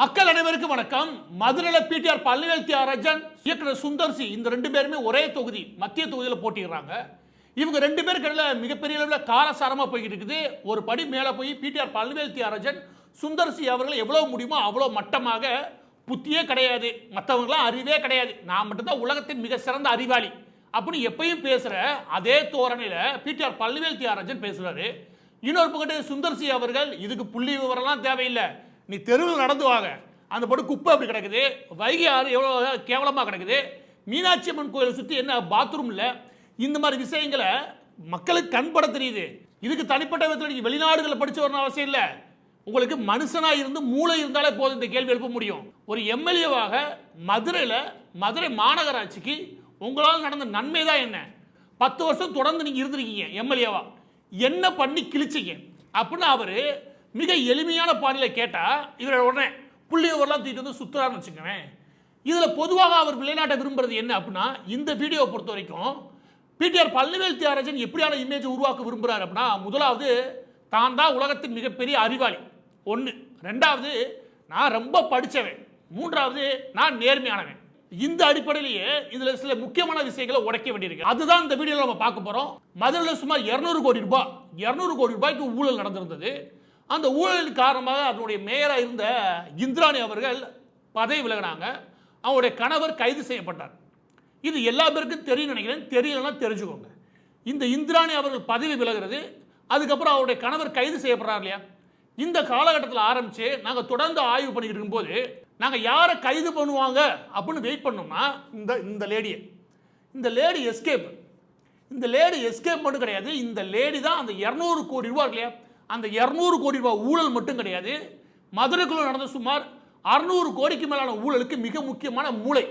மக்கள் அனைவருக்கும் வணக்கம். மதுரையில் பிடிஆர் பழனிவேல் தியாகராஜன், இயக்குனர் சுந்தர் சி, இந்த ரெண்டு பேருமே ஒரே தொகுதி மத்திய தொகுதியில் போட்டிடுறாங்க. இவங்க ரெண்டு பேருக்கு மிகப்பெரிய அளவில் காரசாரமாக போய்கிட்டு இருக்குது. ஒரு படி மேலே போய் பிடிஆர் பழனிவேல் தியாகராஜன் சுந்தர் சி அவர்கள் எவ்வளோ முடியுமோ அவ்வளோ மட்டமாக, புத்தியே கிடையாது, மற்றவங்களாம் அறிவே கிடையாது, நான் மட்டும்தான் உலகத்தின் மிக சிறந்த அறிவாளி அப்படின்னு எப்பயும் பேசுகிற அதே தோரணையில் பிடிஆர் பழனிவேல் தியாகராஜன் பேசுகிறாரு. இன்னொரு பக்கத்து சுந்தர் சி அவர்கள் இதுக்கு புள்ளி விவரம்லாம் தேவையில்லை, நீ தெருவில் நடந்து வாங்க, அந்த படம் குப்பை அப்படி கிடக்குது, வைகை ஆறு எவ்வளோ கேவலமாக கிடக்குது, மீனாட்சி அம்மன் கோயிலை சுற்றி என்ன பாத்ரூம் இல்லை, இந்த மாதிரி விஷயங்களை மக்களுக்கு கண்பட தெரியுது. இதுக்கு தனிப்பட்ட விதத்தில் நீங்கள் வெளிநாடுகளில் படித்து வரணும் அவசியம் இல்லை, உங்களுக்கு மனுஷனாக இருந்து மூளை இருந்தாலே போதும் இந்த கேள்வி எழுப்ப முடியும். ஒரு எம்எல்ஏவாக மதுரை மாநகராட்சிக்கு உங்களால் நடந்த நன்மை தான் என்ன? 10 வருஷம் தொடர்ந்து நீங்கள் இருந்திருக்கீங்க எம்எல்ஏவா, என்ன பண்ணி கிழிச்சிங்க அப்படின்னு அவர் மிக எளிமையான பாணியில் கேட்டால் இவரை உடனே புள்ளி விவரம்லாம் தூக்கிட்டு வந்து சுற்றுறாருன்னு வச்சுக்கோங்க. இதில் பொதுவாக அவர் விளையாட்ட விரும்புறது என்ன அப்படின்னா, இந்த வீடியோவை பொறுத்த வரைக்கும் பிடிஆர் பழனிவேல் தியாகராஜன் எப்படியான இமேஜை உருவாக்க விரும்புகிறார் அப்படின்னா, முதலாவது தான் தான் உலகத்தின் மிகப்பெரிய அறிவாளி, ஒன்று. ரெண்டாவது, நான் ரொம்ப படித்தவன். மூன்றாவது, நான் நேர்மையானவன். இந்த அடிப்படையிலேயே இதில் சில முக்கியமான விஷயங்களை உடைக்க வேண்டியிருக்கு. அதுதான் இந்த வீடியோவில் நம்ம பார்க்க போகிறோம். மதுரையில் சுமார் 200 கோடி ரூபாய்க்கு ஊழல் நடந்திருந்தது. அந்த ஊழலின் காரணமாக அதனுடைய மேயராக இருந்த இந்திராணி அவர்கள் பதவி விலகினாங்க. அவருடைய கணவர் கைது செய்யப்பட்டார். இது எல்லா பேருக்கும் தெரியும் நினைக்கிறேன், தெரியலன்னா தெரிஞ்சுக்கோங்க. இந்த இந்திராணி அவர்கள் பதவி விலகிறது, அதுக்கப்புறம் அவருடைய கணவர் கைது செய்யப்படுறார் இல்லையா, இந்த காலகட்டத்தில் ஆரம்பித்து நாங்கள் தொடர்ந்து ஆய்வு பண்ணிக்கிட்டு இருக்கும்போது நாங்கள் யாரை கைது பண்ணுவாங்க அப்படின்னு வெயிட் பண்ணோம்னா இந்த லேடி எஸ்கேப். இந்த லேடி எஸ்கேப் மட்டும் கிடையாது, இந்த லேடி தான் அந்த 200 கோடி ரூபா இல்லையா, அந்த 200 கோடி ரூபாய் ஊழல் மட்டும் கிடையாது, மதுரைக்குள்ள நடந்த சுமார் 600 கோடிக்கு மேலான ஊழலுக்கு மிக முக்கியமான மூளை.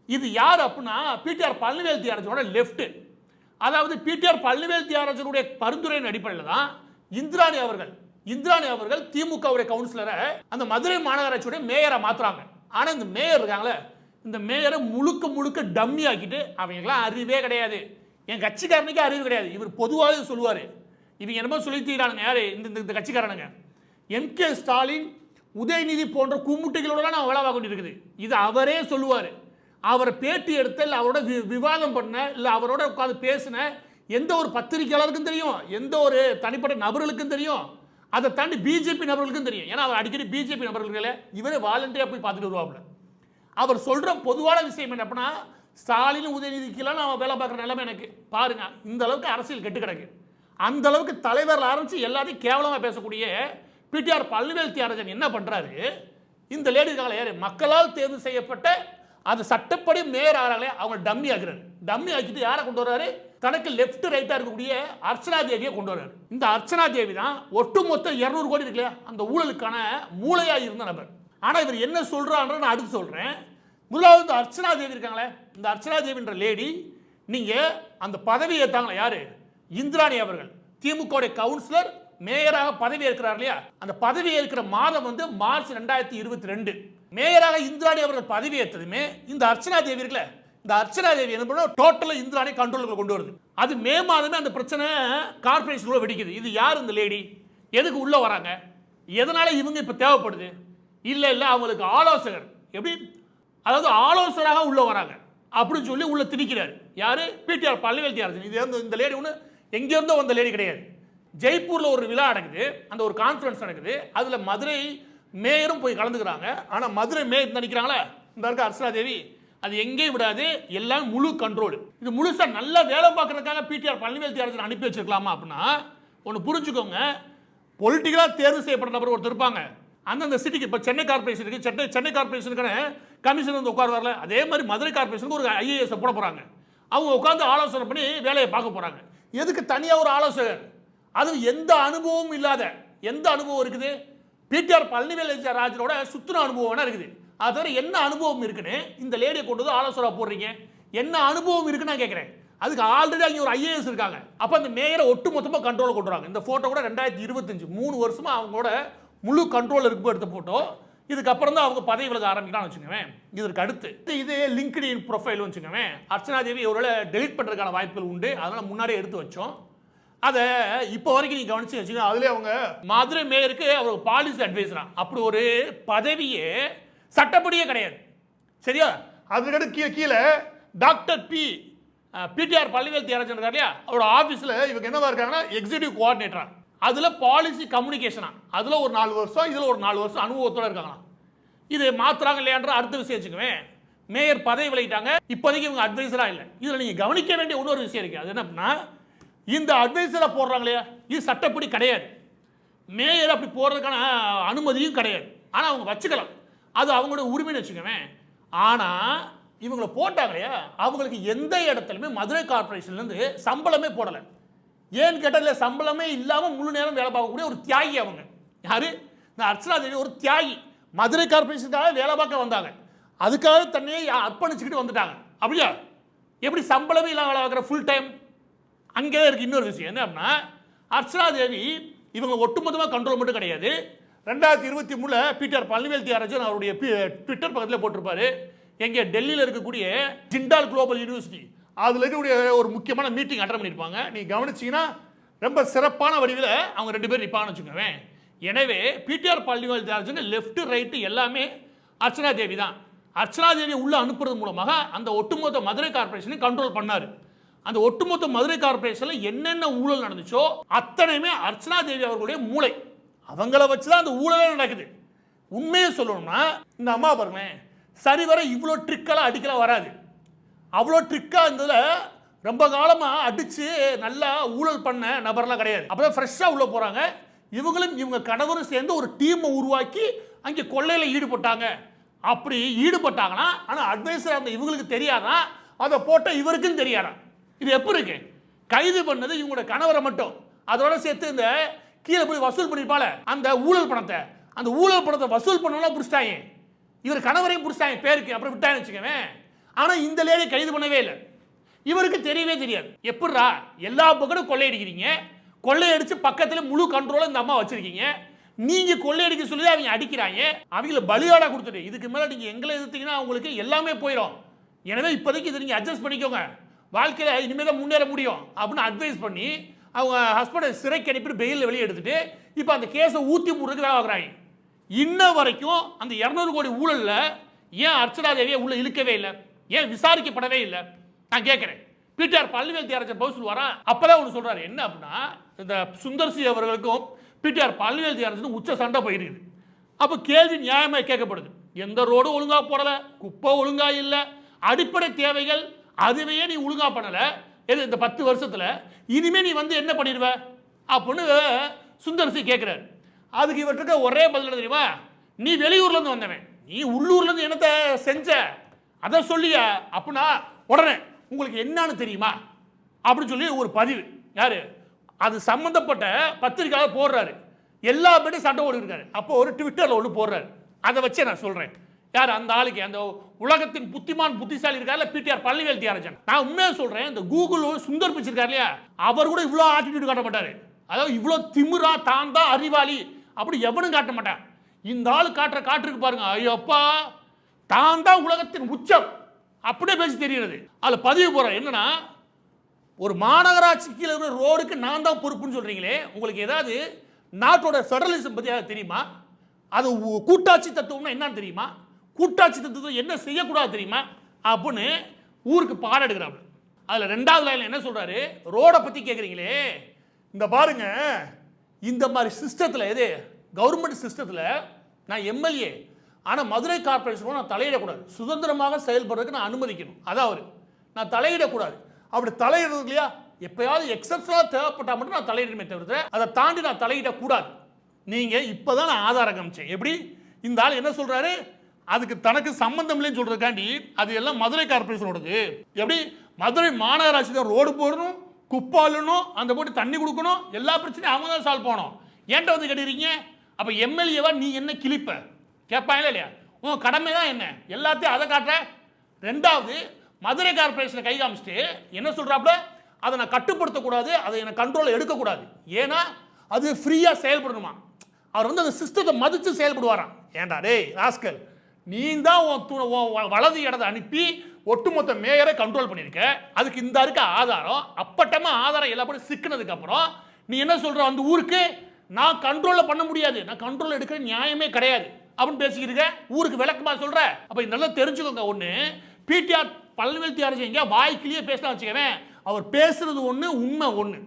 இது யார் அப்படின்னா பிடிஆர் பழனிவேல் தியாகராஜனோட லெஃப்ட். அதாவது பிடிஆர் பழனிவேல் தியாகராஜனுடைய பரிந்துரையின் அடிப்படையில் தான் இந்திராணி அவர்கள் திமுகவுடைய கவுன்சிலரை அந்த மதுரை மாநகராட்சியுடைய மேயரை மாற்றுறாங்க. ஆனால் இந்த மேயர் இருக்காங்களே, இந்த மேயரை முழுக்க டம்மி ஆக்கிட்டு அவங்களாம் அறிவே கிடையாது, என் கட்சிக்காரனுக்கே அறிவு கிடையாது, இவர் பொதுவாக சொல்லுவார். இவங்க என்னமோ சொல்லித்தீரானுங்க யார் இந்த கட்சிக்காரனுங்க, எம்.கே. ஸ்டாலின், உதயநிதி போன்ற கும்முட்டிகளோட நான் வேலை பார்க்க வேண்டியிருக்குது, இது அவரே சொல்லுவார். அவரை பேட்டி எடுத்த, இல்லை அவரோட விவாதம் பண்ண, இல்லை அவரோட உட்காந்து பேசின எந்த ஒரு பத்திரிகையாளருக்கும் தெரியும், எந்த ஒரு தனிப்பட்ட நபர்களுக்கும் தெரியும், அதை தாண்டி பிஜேபி நபர்களுக்கும் தெரியும். ஏன்னா அவர் அடிக்கடி பிஜேபி நபர்களே இவரே வாலண்டியாக போய் பார்த்துட்டு வருவாப்புல. அவர் சொல்கிற பொதுவான விஷயம் என்ன அப்படின்னா, ஸ்டாலின் உதயநிதிக்கெல்லாம் நான் வேலை பார்க்குற நிலைமை எனக்கு பாருங்க, இந்த அளவுக்கு அரசியல் கெட்டு கிடக்கு. அந்த அளவுக்கு தலைவர் ஆரம்பித்து எல்லாத்தையும் கேவலமாக பேசக்கூடிய பிடிஆர் பழனிவேல் தியாகராஜன் என்ன பண்ணுறாரு, இந்த லேடி இருக்காங்களே யார், மக்களால் தேர்வு செய்யப்பட்ட அது சட்டப்படி மேயர் ஆகிறாங்களே அவங்க டம்மி ஆக்குறாரு. டம்மி ஆக்கிட்டு யாரை கொண்டு வர்றாரு, தனக்கு லெஃப்ட் ரைட்டாக இருக்கக்கூடிய அர்ச்சனா தேவியை கொண்டு வர்றாரு. இந்த அர்ச்சனா தேவி தான் ஒட்டுமொத்த 200 கோடி இருக்கு இல்லையா, அந்த ஊழலுக்கான மூளையாக இருந்த நபர். ஆனால் இவர் என்ன சொல்கிறான்ற நான் அடுத்து சொல்கிறேன். முதலாவது இந்த அர்ச்சனா தேவி இருக்காங்களே, இந்த அர்ச்சனா தேவின்ற லேடி, நீங்கள் அந்த பதவி ஏற்றாங்களே யார், இந்திராணி அவர்கள் திமுகவுடைய கவுன்சிலர் மேயராக பதவி ஏற்கிறார் இல்லையா, அந்த பதவி ஏற்கிற மாதம் வந்து மார்ச் 2022. மேயராக இந்திராணி அவர்கள் பதவி ஏற்றதுமே இந்த அர்ச்சனா தேவி இருக்குல்ல, இந்த அர்ச்சனா தேவி என்ன பண்ண டோட்டலாக இந்திராணி கண்ட்ரோலுக்கு கொண்டு வருது. அது மே மாதமே அந்த பிரச்சனை கார்பரேஷன் வெடிக்குது. இது யார் இந்த லேடி, எதுக்கு உள்ளே வராங்க, எதனால இவங்க இப்போ தேவைப்படுது, இல்லை அவங்களுக்கு ஆலோசகர், எப்படி அதாவது ஆலோசகராக உள்ளே வராங்க அப்படின்னு சொல்லி உள்ள திணிக்கிறார் யார், பிடிஆர் பழனிவேல் தியாகராஜன். இது இந்த லேடி ஒன்று எங்கேருந்தோ வந்த லேடி கிடையாது. ஜெய்ப்பூரில் ஒரு விழா நடக்குது, அந்த ஒரு கான்ஃபரன்ஸ் நடக்குது, அதில் மதுரை மேயரும் போய் கலந்துக்கிறாங்க. ஆனால் மதுரை மேயர் நினைக்கிறாங்களே இந்த இருக்க அர்ச்சனா தேவி, அது எங்கேயும் விடாது, எல்லாம் முழு கண்ட்ரோல். இது முழுசாக நல்லா வேலை பார்க்குறதுக்காக பிடிஆர் பழனிவேல் தியாகராஜன் அனுப்பி வச்சிருக்கலாமா அப்படின்னா, ஒன்று புரிஞ்சுக்கோங்க, பொலிட்டிக்கலாக தேர்வு செய்யப்பட்ட நபர் ஒருத்தர் இருப்பாங்க, அந்தந்த சிட்டிக்கு. இப்போ சென்னை கார்பரேஷன் இருக்குது, சென்னை கார்பரேஷனுக்கான கமிஷன் வந்து உட்காருவார்ல, அதே மாதிரி மதுரை கார்பரேஷனுக்கு ஒரு ஐஏஎஸ் போட போகிறாங்க. அவங்க உட்காந்து ஆலோசனை பண்ணி வேலையை பார்க்க போகிறாங்க. எதுக்கு தனியாக ஒரு ஆலோசகர், அது எந்த அனுபவமும் இல்லாத, எந்த அனுபவம் இருக்குது, பிடிஆர் பழனிவேல் ராஜனோட சுற்றுன அனுபவம் வேணா இருக்குது, அது தவிர என்ன அனுபவம் இருக்குன்னு இந்த லேடியை கொண்டு வந்து ஆலோசனை போடுறீங்க, என்ன அனுபவம் இருக்குன்னு நான் கேட்குறேன். அதுக்கு ஆல்ரெடி அங்கே ஒரு ஐஏஎஸ் இருக்காங்க. அப்போ அந்த மேயரை ஒட்டு மொத்தமாக கண்ட்ரோல் கொண்டு வராங்க. இந்த ஃபோட்டோ கூட 2025 3 வருஷமாக அவங்களோட முழு கண்ட்ரோல் இருக்கு எடுத்த ஃபோட்டோ. இதுக்கப்புறம் தான் அவங்க பதவி விலக ஆரம்பிக்கலாம்னு வச்சுக்கோவேன். இதற்கு அடுத்து இதே லிங்க்டின் ப்ரொஃபைல் வச்சுக்கோவேன், அர்ச்சனா தேவி ஒருவேளை டெலிட் பண்ணுறதுக்கான வாய்ப்புகள் உண்டு, அதனால் முன்னாடியே எடுத்து வச்சோம். அதை இப்போ வரைக்கும் நீங்க கவனிச்சு வச்சுக்கோங்க. அதுல அவங்க மதுரை மேயருக்கு அவர் பாலிசி அட்வைசரா, அப்படி ஒரு பதவியே சட்டப்படியே கிடையாது. சரியா? அதுக்கடுத்து கீழே டாக்டர் பிடிஆர் பழனிவேல் தியாகராஜன் இருக்கார் இல்லையா, அவரோட ஆஃபீஸில் இவங்க என்னவா இருக்காங்கன்னா எக்ஸிக்யூட்டிவ் கோஆர்டினேட்டரா, அதில் பாலிசி கம்யூனிகேஷனா, அதில் ஒரு 4 வருஷம், இதில் ஒரு 4 வருஷம் அனுபவத்தோடு இருக்காங்களா. இது மாத்துறாங்க இல்லையான்ற அடுத்த விஷயம் வச்சுக்குவேன். மேயர் பதவி விலகிட்டாங்க, இப்போதைக்கு இவங்க அட்வைசரா இல்லை. இதில் நீங்கள் கவனிக்க வேண்டிய இன்னொரு விஷயம் இருக்குது. அது என்னன்னா, இந்த அட்வைசரை போடுறாங்க இல்லையா, இது சட்டப்படி கிடையாது. மேயர் அப்படி போடுறதுக்கான அனுமதியும் கிடையாது. ஆனால் அவங்க வச்சுக்கலாம், அது அவங்களோட உரிமைன்னு வச்சுக்கவேன். ஆனால் இவங்களை போட்டாங்க இல்லையா, அவங்களுக்கு எந்த இடத்துலையுமே மதுரை கார்பரேஷன்லேருந்து சம்பளமே போடலை. ஏன்னு கேட்டால் சம்பளமே இல்லாமல் முழு நேரம் வேலை பார்க்கக்கூடிய ஒரு தியாகி அவங்க. யாரு? இந்த அர்ச்சனா தேவி ஒரு தியாகி. மதுரை கார்பரேஷனுக்காக வேலை பார்க்க வந்தாங்க, அதுக்காக தன்னையே அர்ப்பணிச்சுக்கிட்டு வந்துட்டாங்க. அப்படியா? எப்படி சம்பளமே இல்லாமல் வேலை பார்க்குற ஃபுல் டைம்? அங்கே தான் இருக்குது இன்னொரு விஷயம். என்ன அப்படின்னா, அர்ச்சனா தேவி இவங்க ஒட்டுமொத்தமாக கண்ட்ரோல் மட்டும் கிடையாது. 2023 பிடிஆர் பழனிவேல் தியாகராஜன் அவருடைய ட்விட்டர் பக்கத்தில் போட்டிருப்பாரு, எங்கே டெல்லியில் இருக்கக்கூடிய ஜிண்டால் குளோபல் யூனிவர்சிட்டி அதில் இருக்கக்கூடிய ஒரு முக்கியமான மீட்டிங் அட்டன் பண்ணியிருப்பாங்க. நீ கவனிச்சிங்கன்னா ரொம்ப சிறப்பான வடிவில் அவங்க 2 பேர் நிற்பாங்கன்னு வச்சுக்கோங்க. எனவே PTR Palanivel Thiagarajan left right எல்லாமே அர்ச்சனா தேவி தான். அர்ச்சனா தேவியை உள்ளே அனுப்புறது மூலமாக அந்த ஒட்டுமொத்த மதுரை கார்பரேஷனை கண்ட்ரோல் பண்ணார். அந்த ஒட்டுமொத்த மதுரை கார்பரேஷனில் என்னென்ன ஊழல் நடந்துச்சோ அத்தனையுமே அர்ச்சனா தேவி அவர்களுடைய மூளை. அவங்கள வச்சு தான் அந்த ஊழலே நடக்குது. உண்மையை சொல்லணும்னா இந்த அம்மா பாருங்களேன், சரிவர இவ்வளோ ட்ரிக்கெல்லாம் அடிக்கலாம் வராது. அவ்வளோ ட்ரிக்காக இருந்ததில் ரொம்ப காலமாக அடித்து நல்லா ஊழல் பண்ண நபர்லாம் கிடையாது. அப்போ தான் ஃப்ரெஷ்ஷாக உள்ளே போகிறாங்க. இவங்களும் இவங்க கணவரும் சேர்ந்து ஒரு டீமை உருவாக்கி அங்கே கொள்ளையில் ஈடுபட்டாங்க. அப்படி ஈடுபட்டாங்கன்னா ஆனால் அட்வைசர் அந்த இவங்களுக்கு தெரியாதான், அதை போட்ட இவருக்கும் தெரியாதான். இது எப்படி இருக்கு? கைது பண்ணது இவங்களோட கணவரை மட்டும், அதோட சேர்த்து இந்த கீழே போய் வசூல் பண்ணிருப்பால அந்த ஊழல் பணத்தை, அந்த ஊழல் பணத்தை வசூல் பண்ணலாம் பிடிச்சிட்டாங்க. இவர் கணவரையும் பிடிச்சிட்டாங்க பேருக்கு, அப்புறம் விட்டான்னு வச்சுக்கவே. ஆனால் இந்த லேடி கைது பண்ணவே இல்லை. இவருக்கு தெரியவே தெரியாது. எப்படிரா எல்லா பக்கமும் கொள்ளையடிக்கிறீங்க, கொள்ளையடிச்சு பக்கத்தில் முழு கண்ட்ரோல இந்த அம்மா வச்சிருக்கீங்க, நீங்க கொள்ளையடிக்க சொல்லி அவங்க அடிக்கிறாங்க, அவங்கள பலியாடா கொடுத்துட்டு இதுக்கு மேலே நீங்க எங்களை எதிர்த்தீங்கன்னா அவங்களுக்கு எல்லாமே போயிடும். எனவே இப்போதைக்கு இதை நீங்க அட்ஜஸ்ட் பண்ணிக்கோங்க, வாழ்க்கையில் இனிமேல் தான் முன்னேற முடியும் அப்படின்னு அட்வைஸ் பண்ணி அவங்க ஹஸ்பண்டை சிறைக்கு அனுப்பிட்டு பெயிலில் வெளியே எடுத்துட்டு இப்போ அந்த கேஸை ஊற்றி மூடுறதுக்கு வேலை பார்க்குறாங்க. இன்ன வரைக்கும் அந்த 200 கோடி ஊழலில் ஏன் அர்ச்சனா தேவியை உள்ள இழுக்கவே இல்லை? ஏன் விசாரிக்கப்படவே இல்லை? நான் கேட்குறேன். பிடிஆர் பழனிவேல் தியாகராஜன் போய் சொல்லுவாரா? அப்போதான் ஒன்று சொல்கிறாரு. என்ன அப்படின்னா, இந்த சுந்தர்சி அவர்களுக்கும் பிடிஆர் பழனிவேல் தியாகராஜனும் உச்ச சண்டை போயிருக்குது. அப்போ கேள்வி நியாயமாக கேட்கப்படுது. எந்த ரோடும் ஒழுங்காக போடலை, குப்பை ஒழுங்காக இல்லை, அடிப்படை தேவைகள் அதுவே நீ ஒழுங்காக பண்ணலை, எது இந்த 10 வருஷத்தில் இனிமேல் நீ வந்து என்ன பண்ணிடுவ அப்படின்னு சுந்தர்சி கேட்குறாரு. அதுக்கு இவற்றுக்கு ஒரே பதில் தெரியுமா? நீ வெளியூர்லேருந்து வந்தவன், நீ உள்ளூர்லேருந்து என்னத்தை செஞ்ச அதை சொல்லிய அப்படின்னா உடனே உங்களுக்கு என்னன்னு தெரியுமா அப்படின்னு சொல்லி ஒரு பதிவு யாரு அது சம்மந்தப்பட்ட பத்திரிக்கையாளர் போடுறாரு. எல்லா பேரும் சண்டை ஓடி இருக்காரு. அப்போ ஒரு ட்விட்டரில் ஒன்று போடுறாரு. அதை வச்சே நான் சொல்கிறேன். யார் அந்த ஆளுக்கு, அந்த உலகத்தின் புத்திசாலி இருக்கார்ல பிடிஆர் பழனிவேல் தியாகராஜன். நான் உண்மையாக சொல்கிறேன், இந்த கூகுள் சுந்தர் பிச்சை இருக்கார் இல்லையா, அவர் கூட இவ்வளோ ஆட்டிடியூட் காட்ட மாட்டார். அதாவது இவ்வளோ திமிரா தான் தான் அறிவாளி அப்படி எவனும் காட்ட மாட்டான். இந்த ஆள் காட்டுருக்கு பாருங்க, ஐயோப்பா தான் தான் உலகத்தின் உச்சம் அப்படியே பேசி தெரிகிறது. அதில் பதிவு போகிறேன் என்னன்னா, ஒரு மாநகராட்சி கீழே இருக்கிற ரோடுக்கு நான் தான் பொறுப்புன்னு சொல்கிறீங்களே, உங்களுக்கு ஏதாவது நாட்டோட ஃபெடரலிசம் பற்றி ஏதாவது தெரியுமா? அது கூட்டாட்சி தத்துவம்னா என்னன்னு தெரியுமா? கூட்டாட்சி தத்துவம் என்ன செய்யக்கூடாது தெரியுமா அப்படின்னு ஊருக்கு பாடம் எடுக்கிறாங்க. அதில் 2வது லைனில் என்ன சொல்கிறாரு, ரோடை பற்றி கேட்குறீங்களே, இந்த பாருங்க இந்த மாதிரி சிஸ்டத்தில், எது கவர்மெண்ட் சிஸ்டத்தில் நான் எம்எல்ஏ, ஆனால் மதுரை கார்பரேஷனோட நான் தலையிடக்கூடாது, சுதந்திரமாக செயல்படுறதுக்கு நான் அனுமதிக்கணும். அதாவது நான் தலையிடக்கூடாது. அப்படி தலையிடுறது இல்லையா, எப்பயாவது எக்ஸப்ஷனாக தேவைப்பட்டால் மட்டும் நான் தலையிடுமே தவிர்த்து அதை தாண்டி நான் தலையிடக்கூடாது. நீங்கள் இப்போ தான் நான் ஆதாரம் காமிச்சேன். எப்படி இந்த ஆள் என்ன சொல்கிறாரு, அதுக்கு தனக்கு சம்பந்தம் இல்லைன்னு சொல்கிறதுக்காண்டி அது எல்லாம் மதுரை கார்பரேஷனோடது. எப்படி மதுரை மாநகராட்சி தான் ரோடு போடணும், குப்பாலணும், அந்த போட்டு தண்ணி கொடுக்கணும், எல்லா பிரச்சனையும் அவங்க தான் சால்வ் பண்ணணும். ஏன்ட்ட வந்து கேட்டுறீங்க? அப்போ எம்எல்ஏவா நீ என்ன கிளிப்ப கேட்பாங்களா இல்லையா? உன் கடமை தான் என்ன, எல்லாத்தையும் அதை காட்டுற. 2வது மதுரை கார்பரேஷனை கை காமிச்சிட்டு என்ன சொல்கிறாப்புல, அதை நான் கட்டுப்படுத்தக்கூடாது, அதை என்னை கண்ட்ரோலில் எடுக்கக்கூடாது, ஏன்னா அது ஃப்ரீயாக செயல்படணுமா. அவர் வந்து அந்த சிஸ்டத்தை மதித்து செயல்படுவாராம். ஏண்டா டேய் ராஸ்கல், நீ தான் உன் வலது இடத்தை அனுப்பி ஒட்டுமொத்த மேயரை கண்ட்ரோல் பண்ணிருக்க. அதுக்கு இந்த இருக்க ஆதாரம், அப்பட்டமா ஆதாரம் எல்லாம் போட்டு சிக்கினதுக்கு அப்புறம் நீ என்ன சொல்ற? அந்த ஊருக்கு நான் கண்ட்ரோல் பண்ண முடியாது, நான் கண்ட்ரோல் எடுக்கிற நியாயமே கிடையாது அப்படின்னு பேசிக்கிட்டு ஊருக்கு விளக்கமா சொல்ற. அப்ப நல்லா தெரிஞ்சுக்கோங்க. ஒண்ணு, பிடிஆர் பழனிவேல் தியாகராஜன் எங்க வாய்க்கிலேயே பேசலாம் வச்சுக்கவேன், அவர் பேசுறது ஒண்ணு, உண்மை ஒண்ணு,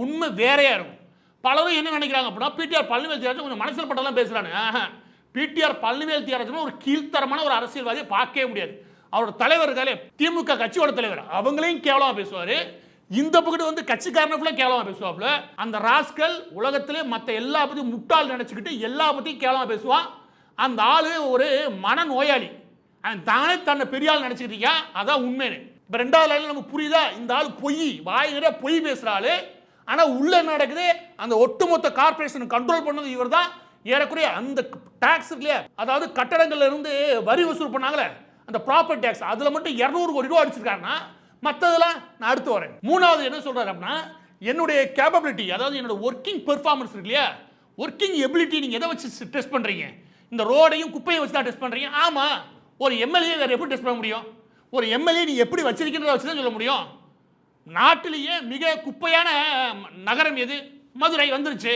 உண்மை வேறையா இருக்கும். பலரும் என்ன நினைக்கிறாங்க அப்படின்னா பிடிஆர் பழனிவேல் தியாகராஜன் கொஞ்சம் மனசில் பட்டெல்லாம் பேசுறானு. பிடிஆர் பழனிவேல் தியாகராஜன் ஒரு கீழ்த்தரமான ஒரு அரசியல்வாதியை பார்க்கவே முடியாது. அவரோட தலைவர்களே திமுக கட்சியோட தலைவர், அவங்களையும் கேவலமா பேசுவாரு. இந்த பக்கத்து வந்து கட்சிக்காரன கேவலமா பேசுவாப்ல. அந்த ராஸ்கல் உலகத்திலே மற்ற எல்லா பத்தியும் முட்டாள் நினைச்சுக்கிட்டு எல்லா பத்தியும் கேவலமா பேசுவான். அந்த ஆளு ஒரு மனநோயாளி. தானே தன்னை பெரிய ஆள் நினைச்சுக்கிட்டீங்க, அதான் உண்மைன்னு. இப்ப ரெண்டாவது லைன்ல நமக்கு புரியுதா? இந்த ஆள் பொய், வாயில பொய் பேசுற ஆளு. ஆனா உள்ள என்ன நடக்குது? அந்த ஒட்டுமொத்த கார்பரேஷன் கண்ட்ரோல் பண்ணது இவர் தான். ஏறக்குறைய அந்த டாக்ஸ் இல்லையா, அதாவது கட்டடங்கள்ல இருந்து வரி வசூல் பண்ணாங்களே அந்த ப்ராப்பர்ட்டி டாக்ஸ், அதுல மட்டும் 200 கோடி ரூபாய் அடிச்சிருக்காருன்னா மற்றதெல்லாம் நான் அடுத்து வரேன். மூணாவது என்ன சொல்றாரு அப்படின்னா, என்னுடைய கேப்பபிலிட்டி, அதாவது என்னோட ஒர்க்கிங் பெர்ஃபார்மன்ஸ் இருக்கு இல்லையா, ஒர்க்கிங் எபிலிட்டி நீங்க எதை வச்சு டெஸ்ட் பண்றீங்க? இந்த ரோடையும் குப்பையை வச்சு தான் டெஸ்ட் பண்றீங்க. ஆமா, ஒரு எம்எல்ஏ வேற எப்படி டெஸ்ட் பண்ண முடியும்? ஒரு எம்எல்ஏ நீ எப்படி வச்சிருக்கிறத வச்சு தான் சொல்ல முடியும். நாட்டிலேயே மிக குப்பையான நகரம் எது? மதுரை வந்துருச்சு.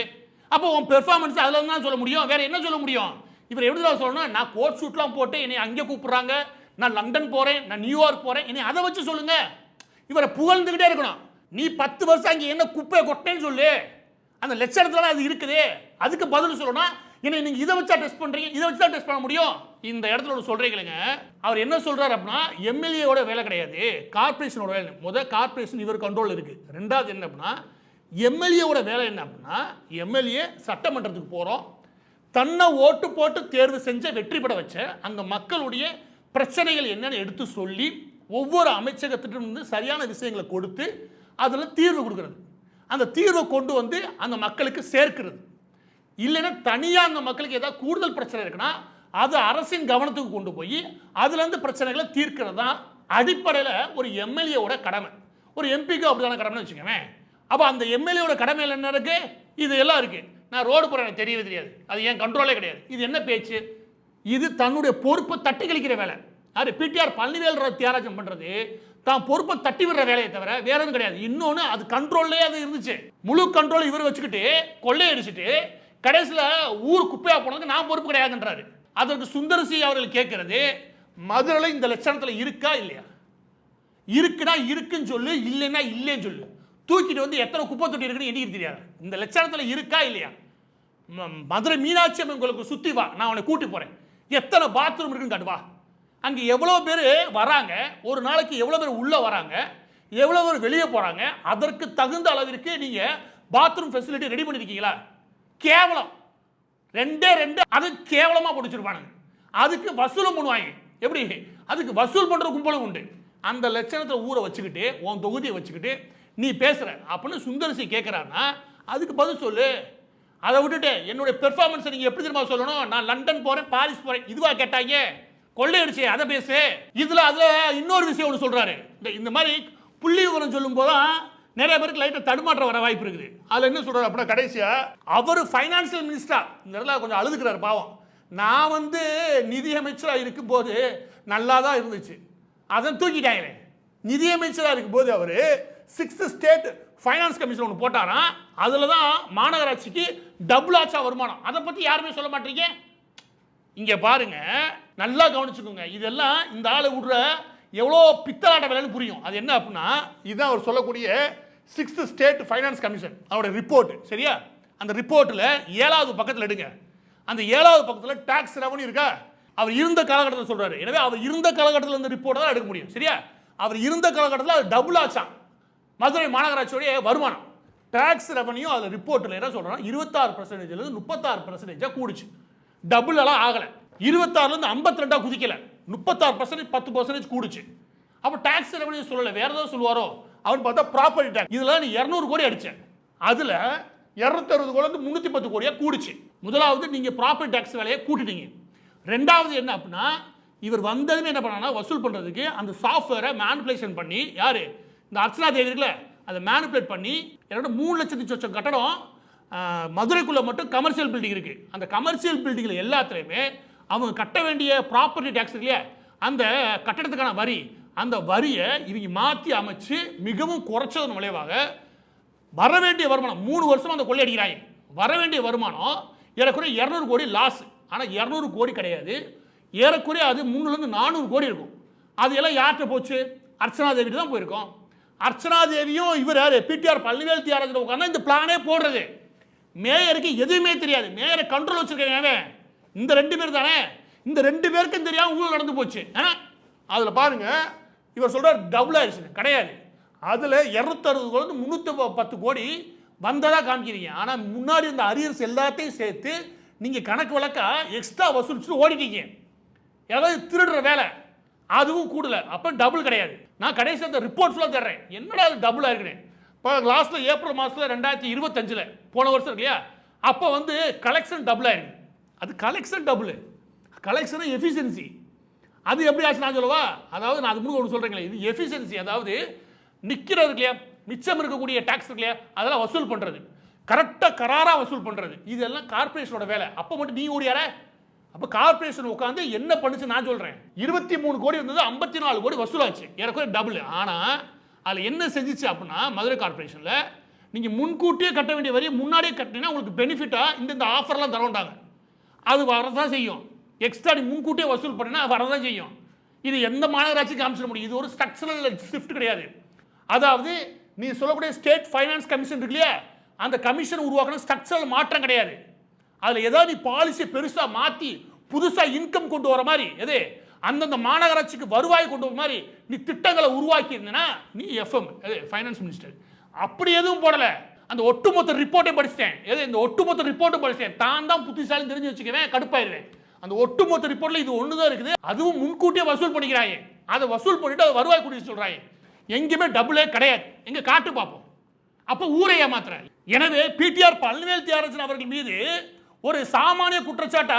அப்போ உன் பெர்ஃபார்மன்ஸ் அதில் தான் சொல்ல முடியும், வேற என்ன சொல்ல முடியும்? இவர் எப்படி தான் சொல்லணும்? நான் கோட் ஷூட்லாம் போட்டு என்னை அங்கே கூப்பிடுறாங்க, நான் லண்டன் போறேன், நான் நியூயார்க் போறேன், என்னை அதை வச்சு சொல்லுங்க. இவரை புகழ்ந்துகிட்டே இருக்கணும். நீ 10 வருஷம் அங்கே என்ன குப்பையை கொட்டேன்னு சொல்லு, அந்த லட்சணத்துல அது இருக்குது, அதுக்கு பதில் சொல்லணும். ஏன்னா நீங்க இதை வச்சா டெஸ்ட் பண்றீங்க, இதை வச்சு தான் டெஸ்ட் பண்ண முடியும். இந்த இடத்துல ஒரு சொல்றீங்க, அவர் என்ன சொல்றாரு அப்படின்னா, எம்எல்ஏவோட வேலை கிடையாது, கார்பரேஷனோட வேலை. முதல் கார்பரேஷன் இவர் கண்ட்ரோல் இருக்கு. ரெண்டாவது என்ன அப்படின்னா, எம்எல்ஏவோட வேலை என்ன அப்படின்னா, எம்எல்ஏ சட்டமன்றத்துக்கு போறோம், தன்னை ஓட்டு போட்டு தேர்வு செஞ்ச வெற்றி பெற வச்ச அந்த மக்களுடைய பிரச்சனைகள் என்னன்னு எடுத்து சொல்லி ஒவ்வொரு அமைச்சகத்திலிருந்து சரியான விஷயங்களை கொடுத்து அதில் தீர்வு கொடுக்கிறது, அந்த தீர்வை கொண்டு வந்து அந்த மக்களுக்கு சேர்க்கிறது. இல்லைன்னா தனியாக அந்த மக்களுக்கு ஏதாவது கூடுதல் பிரச்சனை இருக்குன்னா அது அரசின் கவனத்துக்கு கொண்டு போய் அதுலேருந்து பிரச்சனைகளை தீர்க்கிறது தான் அடிப்படையில் ஒரு எம்எல்ஏவோட கடமை. ஒரு எம்பிக்கு அப்படிதான கடமைன்னு வச்சுக்கோங்க. அப்போ அந்த எம்எல்ஏவோட கடமையில் என்ன இருக்கு? இது எல்லாம் இருக்கு. நான் ரோடு போகிறேன், எனக்கு தெரியவே தெரியாது, அது ஏன் கண்ட்ரோலே கிடையாது. இது என்ன பேச்சு? இது தன்னுடைய பொறுப்பை தட்டி கழிக்கிற வேலை. அது பிடிஆர் பழனிவேல் தியாகராஜன் பண்ணுறது தான் பொறுப்பை தட்டி விடுற வேலையை தவிர வேற எதுவும் கிடையாது. இன்னொன்று, அது கண்ட்ரோல்லே அது இருந்துச்சு. முழு கண்ட்ரோல் இவர் வச்சுக்கிட்டு கொள்ளையடிச்சிட்டு கடைசியில் ஊர் குப்பையாக போனதுக்கு நான் பொறுப்பு கிடையாதுன்றாரு. அதற்கு சுந்தரசி அவர்கள் கேட்கறது, மதுரையில் இந்த லட்சணத்தில் இருக்கா இல்லையா? இருக்குன்னா இருக்குன்னு சொல்லு, இல்லைன்னா இல்லைன்னு சொல்லு. தூக்கிட்டு வந்து எத்தனை குப்பை தொட்டி இருக்குன்னு எண்ணிக்கிட்டு தெரியாது. இந்த லட்சணத்தில் இருக்கா இல்லையா? மதுரை மீனாட்சி அம்மன் கோயிலுக்கு சுற்றி வா, நான் அவனை கூட்டி போகிறேன், எத்தனை பாத்ரூம் இருக்குன்னு காட்டு வா. அங்கே எவ்வளோ பேர் வராங்க, ஒரு நாளைக்கு எவ்வளோ பேர் உள்ளே வராங்க, எவ்வளோ பேர் வெளியே போகிறாங்க, அதற்கு தகுந்த அளவிற்கு நீங்கள் பாத்ரூம் ஃபெசிலிட்டி ரெடி பண்ணியிருக்கீங்களா? கேவலம். ரெண்டே அது கேவலமாக பிடிச்சிருப்பானுங்க. அதுக்கு வசூலும் பண்ணுவாங்க. எப்படி? அதுக்கு வசூல் பண்ணுற கும்பலும் உண்டு. அந்த லட்சணத்தை ஊரை வச்சுக்கிட்டு உன் தொகுதியை வச்சுக்கிட்டு நீ பேசுகிற அப்படின்னு சுந்தரசி கேட்குறான்னா அதுக்கு பதில் சொல்லு. அதை விட்டுட்டு என்னுடைய பெர்ஃபார்மன்ஸை நீங்கள் எப்படி தெரியுமா சொல்லணும்? நான் லண்டன் போகிறேன், பாரிஸ் போகிறேன், இதுவா கேட்டாங்க? கொள்ளையடிச்சு அதை பேசு. அதில் இன்னொரு விஷயம் ஒன்று சொல்கிறாரு. இந்த மாதிரி புள்ளி விவரம் சொல்லும் போதுதான் நிறைய பேருக்கு லைட்டாக தடுமாற்றம் வர வாய்ப்பு இருக்குது. அதில் என்ன சொல்கிறார் அப்படின்னா, கடைசியாக அவர் ஃபைனான்சியல் மினிஸ்டர், இந்த இடத்துல கொஞ்சம் அழுதுக்கிறார் பாவம். நான் வந்து நிதியமைச்சராக இருக்கும்போது நல்லா தான் இருந்துச்சு, அதை தூக்கிட்டாங்களே. நிதியமைச்சராக இருக்கும்போது அவர் 6th ஸ்டேட் ஃபைனான்ஸ் கமிஷன் ஒன்று போட்டாராம். அதில் தான் மாநகராட்சிக்கு டபுள் ஆச்சா வருமானம். அதை பற்றி யாருமே சொல்ல மாட்டீங்க. இங்கே பாருங்க, நல்லா கவனிச்சுக்கோங்க. இதெல்லாம் இந்த ஆளை விடுற எவ்வளோ பித்தலாட்ட வேலைன்னு புரியும். அது என்ன அப்படின்னா, இதுதான் அவர் சொல்லக்கூடிய 6th ஸ்டேட் ஃபைனான்ஸ் கமிஷன் அவரோட ரிப்போர்ட். சரியா? அந்த ரிப்போர்ட்டில் 7வது பக்கத்தில் எடுங்க. அந்த 7வது பக்கத்தில் டாக்ஸ் ரெவன்யூ இருக்கா? அவர் இருந்த காலகட்டத்தில் சொல்றாரு. எனவே அவர் இருந்த காலகட்டத்தில் இந்த ரிப்போர்ட் தான் எடுக்க முடியும். சரியா? அவர் இருந்த காலகட்டத்தில் அது டபுள் ஆச்சான் மதுரை மாநகராட்சியோடைய வருமானம். டாக்ஸ் ரெவன்யூ அதில் ரிப்போர்ட்டில் என்ன சொல்றாங்க, 26% 36% கூடுச்சு. டபுள் எல்லாம் ஆகலை. 26 52 குதிக்கல, 36% 10% கூடுச்சு. அப்போ டாக்ஸ் ரெவன்யூ சொல்லலை, வேற ஏதாவது சொல்லுவாரோ அவன் பார்த்தா ப்ராப்பர்ட்டி டாக்ஸ். இதில் நீ 200 கோடி அடிச்சேன், அதில் 260 கோடி 310 கோடியா கூடுச்சு. முதலாவது நீங்க ப்ராப்பர்ட்டி டாக்ஸ் வேலையை கூட்டிட்டீங்க. ரெண்டாவது என்ன அப்படின்னா, இவர் வந்ததுமே என்ன பண்ணா, வசூல் பண்றதுக்கு அந்த சாஃப்ட்வேரை மேனிபுலேஷன் பண்ணி, யாரு இந்த அர்ச்சனா தேவி இருக்குல்ல, அதை மேனிபுலேட் பண்ணி 3 லட்சத்தி சொச்சம் கட்டடம் மதுரைக்குள்ள மட்டும் கமர்ஷியல் பில்டிங் இருக்கு. அந்த கமர்ஷியல் பில்டிங்ல எல்லாத்துலயுமே அவங்க கட்ட வேண்டிய ப்ராப்பர்ட்டி டாக்ஸ் இல்லையா, அந்த கட்டடத்துக்கான வரி அந்த வரியை இவங்க மாற்றி அமைச்சு மிகவும் குறைச்சதன் விளைவாக வர வேண்டிய வருமானம் 3 வருஷமா அந்த கொள்ளையடிக்கிறாங்க. வர வேண்டிய வருமானம் ஏறக்குறைய 200 கோடி லாஸ். ஆனால் 200 கோடி கிடையாது, ஏறக்குறைய அது 300 400 கோடி இருக்கும். அது எல்லாம் யார்கிட்ட போச்சு? அர்ச்சனா தேவி தான் போயிருக்கோம். அர்ச்சனா தேவியும் இவர் பிடிஆர் பழனிவேல் தியாகராஜன் உட்கார்ந்து இந்த பிளானே போடுறது. மேயருக்கு எதுவுமே தெரியாது. மேயரை கண்ட்ரோல் வச்சிருக்காங்க இந்த 2 பேர் தானே. இந்த 2 பேருக்கும் தெரியாம ஊழல் நடந்து போச்சு. அதில் பாருங்க, இவர் சொல்றார் டபுள் ஆயிடுச்சு. கிடையாது. அதில் 260 கோடி 310 கோடி வந்ததா காமிக்கிறீங்க. ஆனால் முன்னாடி இருந்த அரியர்ஸ் எல்லாத்தையும் சேர்த்து நீங்கள் கணக்கு வழக்கா எக்ஸ்ட்ரா வசூலிச்சுட்டு ஓடிட்டீங்க. ஏதாவது திருடுற வேலை அதுவும் கூடல. அப்போ டபுள் கிடையாது. நான் கடைசி அந்த ரிப்போர்ட் ஃபுல்லாக தர்றேன். என்னடா அது டபுள் ஆயிருக்குன்னு. இப்போ லாஸ்ட்டில் ஏப்ரல் மாதத்தில் 2025 போன வருஷம் இருக்கு இல்லையா, அப்போ வந்து கலெக்ஷன் டபுள் ஆயிருக்கு. அது கலெக்ஷன் டபுள், கலெக்ஷன் எஃபிஷியன்சி. அது எப்படி ஆச்சு நான் சொல்லவா? அதாவது நான் அது முன்னாடி ஒன்று சொல்கிறேங்களே, இது எஃபிஷியன்சி. அதாவது நிற்கிறது இல்லையா, மிச்சம் இருக்கக்கூடிய டேக்ஸ் இருக்கு இல்லையா, அதெல்லாம் வசூல் பண்ணுறது, கரெக்டாக கராராக வசூல் பண்ணுறது, இதெல்லாம் கார்பரேஷனோட வேலை. அப்போ மட்டும் நீ ஓடியார? அப்போ கார்பரேஷன் உட்காந்து என்ன பண்ணுச்சு நான் சொல்கிறேன். 23 கோடி இருந்தது, 54 கோடி வசூலாச்சு, ஏறக்குறைய டபுள். ஆனால் அதில் என்ன செஞ்சிச்சு அப்படின்னா, மதுரை கார்பரேஷனில் நீங்கள் முன்கூட்டியே கட்ட வேண்டிய வரியை முன்னாடியே கட்டினீங்கன்னா உங்களுக்கு பெனிஃபிட்டாக இந்த ஆஃபர்லாம் தரண்டாங்க. அது வரதான் செய்யும். எக்ஸ்ட்ரா நீ முன்கூட்டியே வசூல் பண்ணினா வரதான் செய்யும். இது எந்த மாநகராட்சி காமிச்சிட முடியும். இது ஒரு ஸ்ட்ரக்சரல் ஷிஃப்ட் கிடையாது. அதாவது நீ சொல்லக்கூடிய ஸ்டேட் ஃபைனான்ஸ் கமிஷன் இருக்கு இல்லையா, அந்த கமிஷன் உருவாக்கின ஸ்ட்ரக்சரல் மாற்றம் கிடையாது. அதில் ஏதாவது நீ பாலிசி பெருசாக மாற்றி புதுசாக இன்கம் கொண்டு வர மாதிரி, எது அந்தந்த மாநகராட்சிக்கு வருவாய் கொண்டு வர மாதிரி நீ திட்டங்களை உருவாக்கி இருந்தனா நீ எஃப்எம் ஃபைனான்ஸ் மினிஸ்டர். அப்படி எதுவும் போடலை. அந்த ஒட்டுமொத்த ரிப்போர்ட்டை படிச்சிட்டேன். இந்த ஒட்டுமொத்த ரிப்போர்ட்டை படிச்சிட்டேன். தான் புத்திசாலி தெரிஞ்சு வச்சுக்குவேன், கடுப்பாயிருவேன். அந்த ஒட்டுமொத்த ரிப்போர்ட்ல இது ஒன்று தான் இருக்குது. அதுவும் முன்கூட்டியே வசூல் பண்ணிக்கிறாங்க. அதை வசூல் பண்ணிட்டு அதை வருவாய் கூட்டி சொல்றாங்க. எங்கேயுமே டபுளே கிடையாது. எங்க காட்டு பார்ப்போம். அப்போ ஊரை ஏமாத்துறாரு. எனவே பிடிஆர் பழனிவேல் தியாகராஜன் அவர்கள் மீது ஒரு சாமானிய குற்றச்சாட்டா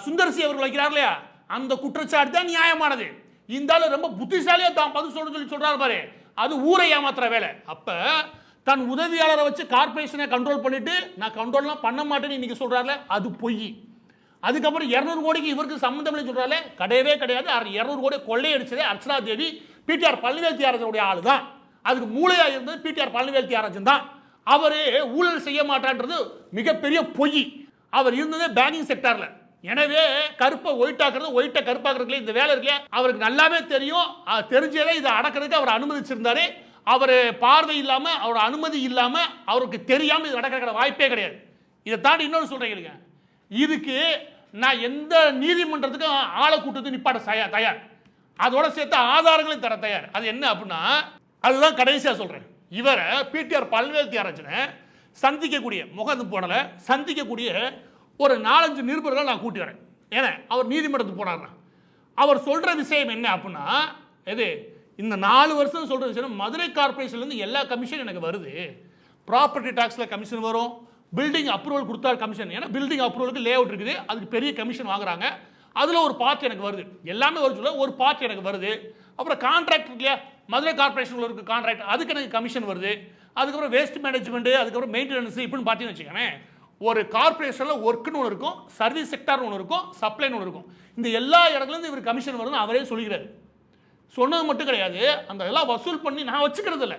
சுந்தர்சி அவர்கள் வைக்கிறார் இல்லையா, அந்த குற்றச்சாட்டு தான் நியாயமானது. இந்த ஆளு ரொம்ப புத்திசாலியா தான் பதில் சொல்லி சொல்றாரு பாரு, அது ஊரை ஏமாத்துற வேலை. அப்ப தன் உதவியாளரை வச்சு கார்பரேஷனை கண்ட்ரோல் பண்ணிட்டு நான் கண்ட்ரோல்லாம் பண்ண மாட்டேன்னு இன்னைக்கு சொல்றாருல, அது பொய். அதுக்கப்புறம் 200 கோடிக்கு இவருக்கு சம்பந்தம் இல்லை சொல்றாரு, கிடையவே கிடையாது. 200 கோடி கொள்ளையடிச்சதே அர்ச்சனா தேவி பிடிஆர் பழனிவேல் தியாகராஜனுடைய ஆளு தான். அதுக்கு மூளையா இருந்தது பிடிஆர் பழனிவேல் தியாகராஜன் தான். அவரே ஊழல் செய்ய மாட்டான்றது மிகப்பெரிய பொய். அவர் இருந்ததே பேங்கிங் செக்டார்ல. எனவே கருப்பை ஒயிட்டாக்குறது, ஒயிட்டை கருப்பாக்குறதுல இந்த வேலை இருக்கு அவருக்கு நல்லாவே தெரியும். தெரிஞ்சதே இதை அடக்கிறதுக்கு அவர் அனுமதிச்சிருந்தாரு. அவர் பார்வை இல்லாம, அவரோட அனுமதி இல்லாம, அவருக்கு தெரியாம இது நடக்கிற வாய்ப்பே கிடையாது. இதை தாண்டி இன்னொன்று சொல்றேன், இதுக்கு நான் எந்த நீதிமன்றத்துக்கும் ஆளை கூட்டத்து நிப்பாட்ட தயார், அதோட சேர்த்து ஆதாரங்களையும் தர தயார். அது என்ன அப்படின்னா, அதுதான் கடைசியாக சொல்றேன். இவரை பிடிஆர் பழனிவேல் தியாகராஜனை சந்திக்கக்கூடிய முகத்து போனல சந்திக்கக்கூடிய ஒரு 4-5 நிருபர்கள் நான் கூட்டி வரேன். ஏன்னா அவர் நீதிமன்றத்துக்கு போனார்னா அவர் சொல்ற விஷயம் என்ன அப்படின்னா, எது இந்த 4 வருஷம் சொல்ற விஷயம், மதுரை கார்பரேஷன்லேருந்து எல்லா கமிஷன் எனக்கு வருது. ப்ராப்பர்ட்டி டாக்ஸில் கமிஷன் வரும், பில்டிங் அப்ரூவல் கொடுத்தா கமிஷன், ஏன்னா பில்டிங் அப்ரூவலுக்கு லே அவுட் இருக்குது, அதுக்கு பெரிய கமிஷன் வாங்குறாங்க. அதில் ஒரு பார்ட் எனக்கு வருது, எல்லாமே வருது, ஒரு பார்ட் எனக்கு வருது. அப்புறம் கான்ட்ராக்ட் இருக்கு இல்லையா, மதுரை கார்பரேஷனில் இருக்க கான்ட்ராக்ட், அதுக்கு எனக்கு கமிஷன் வருது. அதுக்கப்புறம் வேஸ்ட் மேனேஜ்மெண்ட்டு, அதுக்கப்புறம் மெயின்டெனன்ஸ், இப்படின்னு பார்த்தீங்கன்னு வச்சுக்கோங்க. ஒரு கார்பரேஷனில் ஒர்க்குன்னு ஒன்று இருக்கும், சர்வீஸ் செக்டார்னு ஒன்று இருக்கும், சப்ளைன்னு ஒன்று இருக்கும். இந்த எல்லா இடத்துலேருந்து இவர் கமிஷன் வருதுன்னு அவரே சொல்லிக்கிறார். சொன்னது மட்டும் கிடையாது, அந்த எல்லாம் வசூல் பண்ணி நான் வச்சுக்கிறது இல்லை,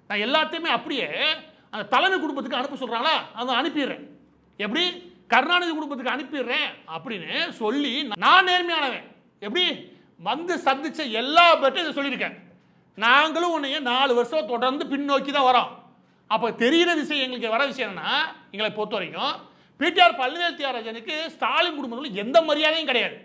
நான் எல்லாத்தையுமே அப்படியே அந்த தலைமை குடும்பத்துக்கு அனுப்ப சொல்கிறாங்களா, அதை அனுப்பிடுறேன். எப்படி கருணாநிதி குடும்பத்துக்கு அனுப்பிடுறேன் அப்படின்னு சொல்லி நான் நேர்மையானவன். எப்படி வந்து சந்திச்ச எல்லா பேர்ட்டும் இதை சொல்லியிருக்கேன். நாங்களும் உன்னைய 4 வருஷம் தொடர்ந்து பின்னோக்கி தான் வரோம். அப்போ தெரிகிற விஷயம், எங்களுக்கு வர விஷயம் என்னன்னா, எங்களை பொறுத்த வரைக்கும் பிடிஆர் பழனிவேல் தியாகராஜனுக்கு ஸ்டாலின் குடும்பத்தில் எந்த மரியாதையும் கிடையாது.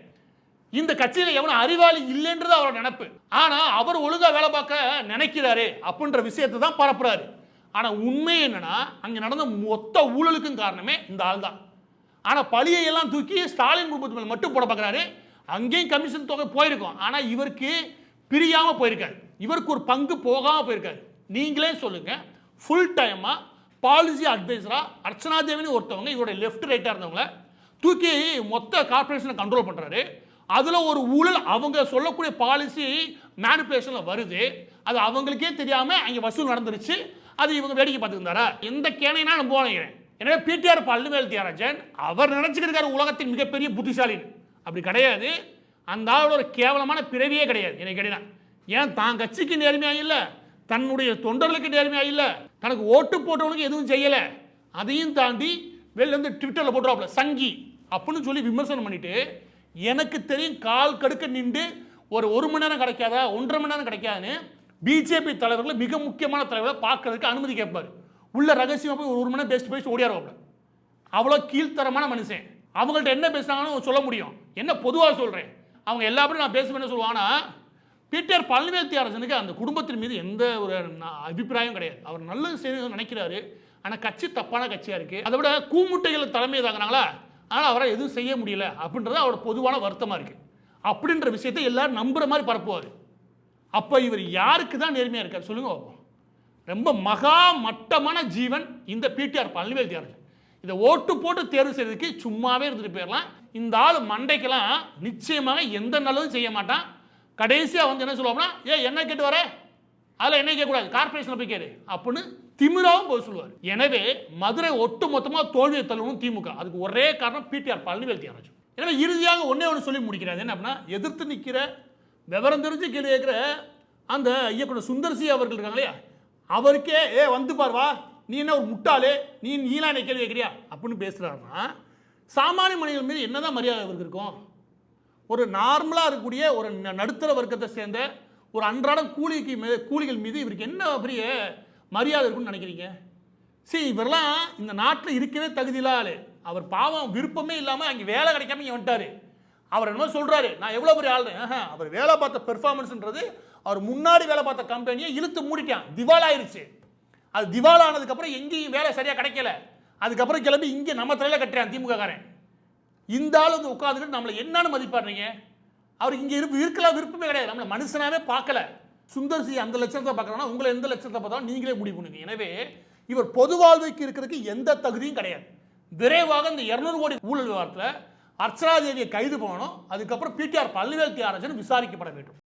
இந்த கட்சியில் எவனும் அறிவாளி இல்லைன்றது அவரோட நினைப்பு. ஆனால் அவர் ஒழுங்காக வேலை பார்க்க நினைக்கிறாரு அப்படின்ற விஷயத்தை தான் பரப்புறாரு. ஆனால் உண்மை என்னன்னா, அங்கே நடந்த மொத்த ஊழலுக்கும் காரணமே இந்த ஆள் தான். ஆனால் பழியெல்லாம் தூக்கி ஸ்டாலின் குடும்பத்து மேல் மட்டும் போட பார்க்குறாரு. அங்கேயும் கமிஷன் தொகை போயிருக்கும், ஆனால் இவருக்கு பிரியாமல் போயிருக்காரு, இவருக்கு ஒரு பங்கு போகாமல் போயிருக்காரு. நீங்களே சொல்லுங்க, ஃபுல் டைமாக பாலிசி அட்வைசராக அர்ச்சனா தேவின்னு ஒருத்தவங்க, இவருடைய லெஃப்ட் ரைட்டாக இருந்தவங்க தூக்கி மொத்த கார்பரேஷனை கண்ட்ரோல் பண்ணுறாரு. அதில் ஒரு ஊழல் அவங்க சொல்லக்கூடிய பாலிசி மேனிபுலேஷனில் வருது, அது அவங்களுக்கே தெரியாமல் அங்கே வசூல் நடந்துருச்சு. அது இவங்க வேடிக்கை பார்த்துருந்தாரா? எந்த கேனைனா நான் போனேன். எனவே பிடிஆர் பழனிவேல் தியாகராஜன் அவர் நினைச்சுக்கிட்டு இருக்காரு உலகத்தின் மிகப்பெரிய புத்திசாலின்னு. அப்படி கிடையாது. அந்த ஆளோட ஒரு கேவலமான பிறவியே கிடையாது எனக்கு கேட்டீங்கன்னா. ஏன் தான் கட்சிக்கு நேர்மையாக இல்லை, தன்னுடைய தொண்டர்களுக்கு நேர்மையாக இல்லை, தனக்கு ஓட்டு போட்டவங்களுக்கு எதுவும் செய்யலை, அதையும் தாண்டி வெளில வந்து ட்விட்டரில் போட்டுருவாப்ல சங்கி அப்படின்னு சொல்லி விமர்சனம் பண்ணிட்டு, எனக்கு தெரியும் கால் கடுக்க நின்று ஒரு மணி நேரம் கிடைக்காதா 1.5 மணி நேரம் கிடைக்காதுன்னு பிஜேபி தலைவர்கள் மிக முக்கியமான தலைவர்களை பார்க்கறதுக்கு அனுமதி கேட்பார். உள்ள ரகசியமாக போய் ஒரு மணி நேரம் பேசிட்டு ஓடியாருவாப்ல. அவ்வளோ கீழ்த்தரமான மனுஷன். அவங்கள்ட்ட என்ன பேசுனாங்கன்னு சொல்ல முடியும். என்ன பொதுவாக சொல்கிறேன், அவங்க எல்லாரும் நான் பேசுவேன்னு சொல்லுவாங்கன்னா, பீட்டர் பழனிவேல் தியாகராஜனுக்கு அந்த குடும்பத்தின் மீது எந்த ஒரு அபிப்பிராயம் கிடையாது. அவர் நல்லது செய்யணும்னு நினைக்கிறாரு. ஆனால் கட்சி தப்பான கட்சியாக இருக்குது. அதை விட கூமுட்டைகள் தலைமை தாங்கினாங்களா, ஆனால் அவரை எதுவும் செய்ய முடியல அப்படின்றது அவரோட பொதுவான வருத்தமாக இருக்குது. அப்படின்ற விஷயத்தை எல்லாரும் நம்புகிற மாதிரி பரப்புவார். அப்போ இவர் யாருக்கு தான் நேர்மையாக இருக்கார் சொல்லுங்க பார்ப்போம். ரொம்ப மகா மட்டமான ஜீவன் இந்த பிடிஆர் பழனிவேல் தியாகராஜன். இதை ஓட்டு போட்டு தேர்வு செய்யறதுக்கு சும்மாவே இருந்துட்டு போயிடலாம். இந்த ஆள் மண்டைக்கெல்லாம் நிச்சயமாக எந்த நல்லதும் செய்ய மாட்டான். கடைசியாக வந்து என்ன சொல்லுவாங்கன்னா, என்ன கேட்டு வர, அதில் என்ன கேட்கக்கூடாது, கார்பரேஷனில் போய் கேடு அப்படின்னு திமிராவும் போய் சொல்லுவார். எனவே மதுரை ஒட்டு மொத்தமாக தோல்வியை தள்ளணும் திமுக. அதுக்கு ஒரே காரணம் பிடிஆர் பழனிவேல் தியாகராஜன். எனவே இறுதியாக ஒன்று சொல்லி முடிக்கிறார். என்ன அப்படின்னா, எதிர்த்து நிற்கிற விவரம் தெரிஞ்சு கேள்வி கேட்குற அந்த இயக்குனர் சுந்தர்சி அவர்கள் இருக்காங்க இல்லையா, அவருக்கே வந்து பாருவா, நீ என்ன ஒரு முட்டாளே, நீலாம் என்ன கேள்வி கேட்குறியா அப்படின்னு பேசுகிறாருன்னா, சாமானிய மனிதர்கள் மீது என்னதான் மரியாதை அவருக்கு இருக்கும்? ஒரு நார்மலாக இருக்கக்கூடிய ஒரு நடுத்தர வர்க்கத்தை சேர்ந்த ஒரு அன்றாடம் கூலிகள் மீது இவருக்கு என்ன பெரிய மரியாதை இருக்குன்னு நினைக்கிறீங்க? சரி, இவரெல்லாம் இந்த நாட்டில் இருக்கவே தகுதியில்லாத அவர் பாவம் விருப்பமே இல்லாமல் அங்கே வேலை கிடைக்காம இங்கே வந்துட்டார். அவர் என்ன சொல்கிறாரு, நான் எவ்வளோ பெரிய ஆள். அவர் வேலை பார்த்த பெர்ஃபார்மன்ஸ்ன்றது அவர் முன்னாடி வேலை பார்த்த கம்பெனியை இழுத்து மூடிட்டான், திவாலாயிருச்சு. அது திவாலானதுக்கப்புறம் எங்கேயும் வேலை சரியாக கிடைக்கல. அதுக்கப்புறம் கிளம்பி இங்கே நம்ம தலையில் கட்டுறான் திமுக காரன். இந்த ஆள் வந்து உட்காந்துக்கிட்டு நம்மளை என்னன்னு மதிப்பாடுறீங்க? அவர் இங்கே இருக்கலாம் விருப்பமே கிடையாது, நம்மளை மனுஷனாவே பார்க்கல. சுந்தர்சி அந்த லட்சணத்தை பார்க்குறாங்கன்னா உங்களை எந்த லட்சணத்தை பார்த்தாலும் நீங்களே முடிவு பண்ணுங்க. எனவே இவர் பொது வாழ்வுக்கு இருக்கிறதுக்கு எந்த தகுதியும் கிடையாது. விரைவாக இந்த 200 கோடி ஊழல் விவகாரத்தில் அர்ச்சனா தேவியை கைது பண்ணணும். அதுக்கப்புறம் பிடிஆர் பழனிவேல் தியாகராஜன் விசாரிக்கப்பட வேண்டும்.